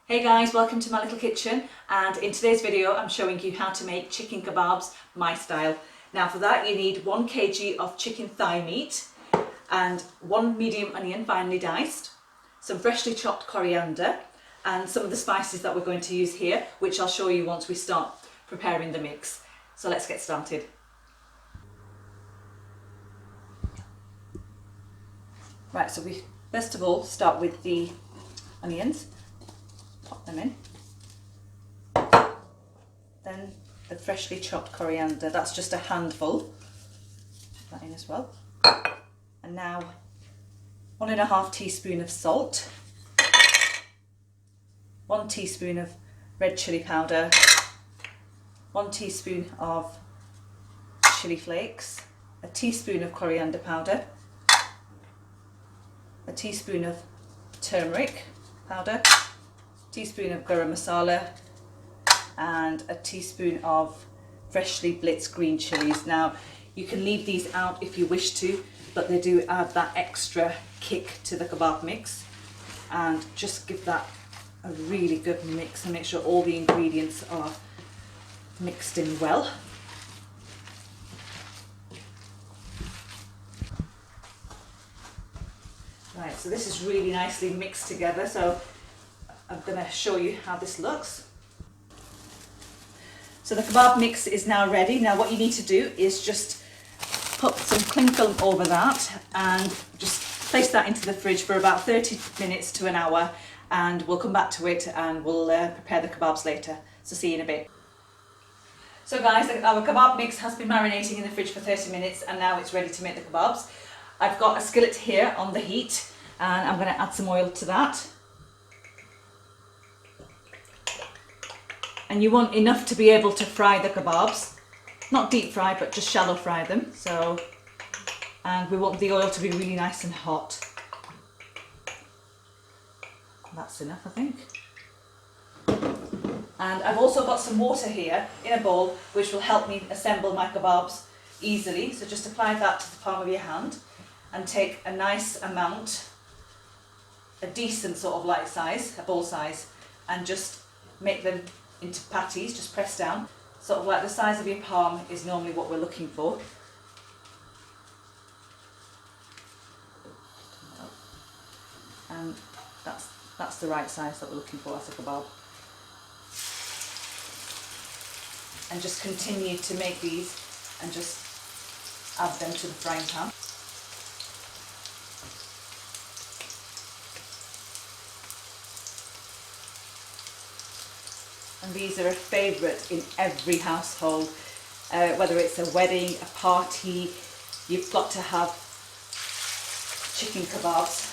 Hey guys, welcome to my little kitchen, and in today's video I'm showing you how to make chicken kebabs my style. Now for that you need 1 kg of chicken thigh meat and 1 medium onion finely diced, some freshly chopped coriander and some of the spices that we're going to use here, which I'll show you once we start preparing the mix. So let's get started. Right, so we first of all start with the onions. Pop them in. Then the freshly chopped coriander, that's just a handful. Put that in as well. And now 1.5 teaspoon of salt, 1 teaspoon of red chilli powder, 1 teaspoon of chilli flakes, a teaspoon of coriander powder, a teaspoon of turmeric powder, teaspoon of garam masala, and a teaspoon of freshly blitzed green chillies. Now you can leave these out if you wish to, but they do add that extra kick to the kebab mix, and just give that a really good mix and make sure all the ingredients are mixed in well. Right, so this is really nicely mixed together, so I'm going to show you how this looks. So the kebab mix is now ready. Now what you need to do is just put some cling film over that and just place that into the fridge for about 30 minutes to an hour, and we'll come back to it and we'll prepare the kebabs later. So see you in a bit. So guys, our kebab mix has been marinating in the fridge for 30 minutes and now it's ready to make the kebabs. I've got a skillet here on the heat and I'm going to add some oil to that. And you want enough to be able to fry the kebabs, not deep fry, but just shallow fry them. So, and we want the oil to be really nice and hot. That's enough, I think. And I've also got some water here in a bowl, which will help me assemble my kebabs easily. So just apply that to the palm of your hand and take a nice amount, a decent sort of light size, a bowl size, and just make them into patties, just press down. Sort of like the size of your palm is normally what we're looking for. And that's the right size that we're looking for as a kebab. And just continue to make these and just add them to the frying pan. And these are a favourite in every household, whether it's a wedding, a party, you've got to have chicken kebabs.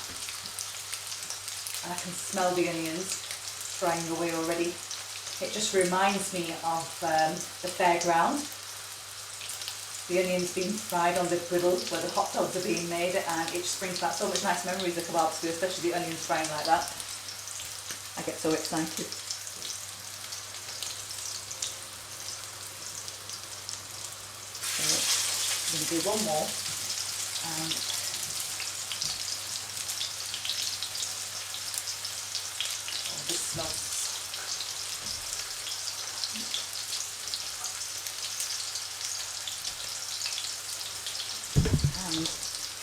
And I can smell the onions frying away already. It just reminds me of the fairground. The onions being fried on the griddle where the hot dogs are being made, and it just brings back so much nice memories of kebabs too, especially the onions frying like that. I get so excited. I'm going to do one more, and this smells. And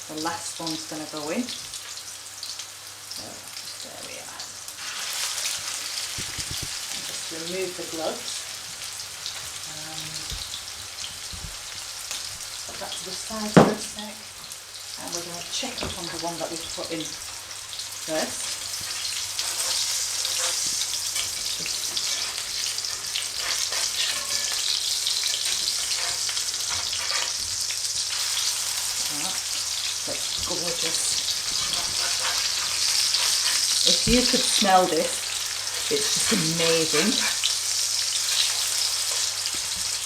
the last one's going to go in. So there we are. And just remove the gloves. That to the side for a sec, and we're going to check up on the one that we've put in first. That's gorgeous. If you could smell this, it's just amazing.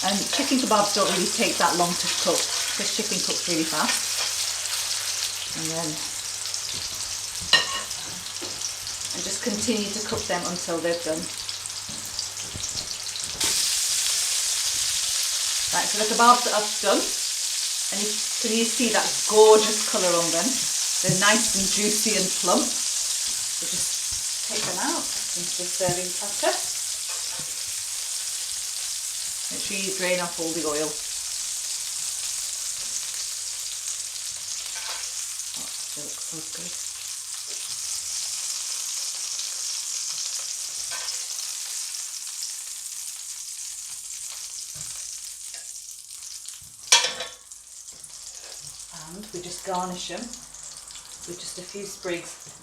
And chicken kebabs don't really take that long to cook, because chicken cooks really fast. And just continue to cook them until they're done. Right, so the kebabs are done, and can you see that gorgeous colour on them? They're nice and juicy and plump. So just take them out. into the serving platter. Make sure you drain off all the oil. Oh, it looks so good. And we just garnish them with just a few sprigs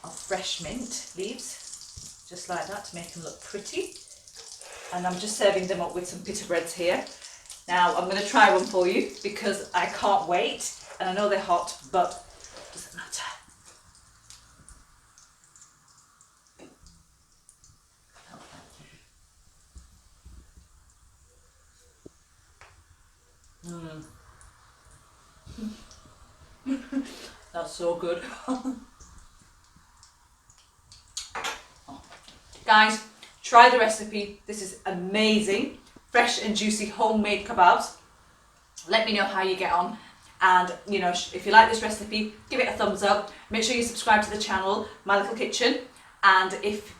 of fresh mint leaves, just like that, to make them look pretty. And I'm just serving them up with some pita breads here. Now I'm going to try one for you because I can't wait, and I know they're hot, but it doesn't matter. That's so good. Guys, try the recipe. This is amazing. Fresh and juicy homemade kebabs. Let me know how you get on. And you know, if you like this recipe, give it a thumbs up. Make sure you subscribe to the channel, My Little Kitchen. And if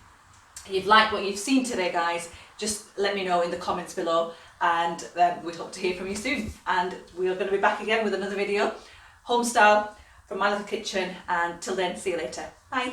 you've liked what you've seen today, guys, just let me know in the comments below. And we hope to hear from you soon. And we're going to be back again with another video, home style, from My Little Kitchen. And till then, see you later. Bye.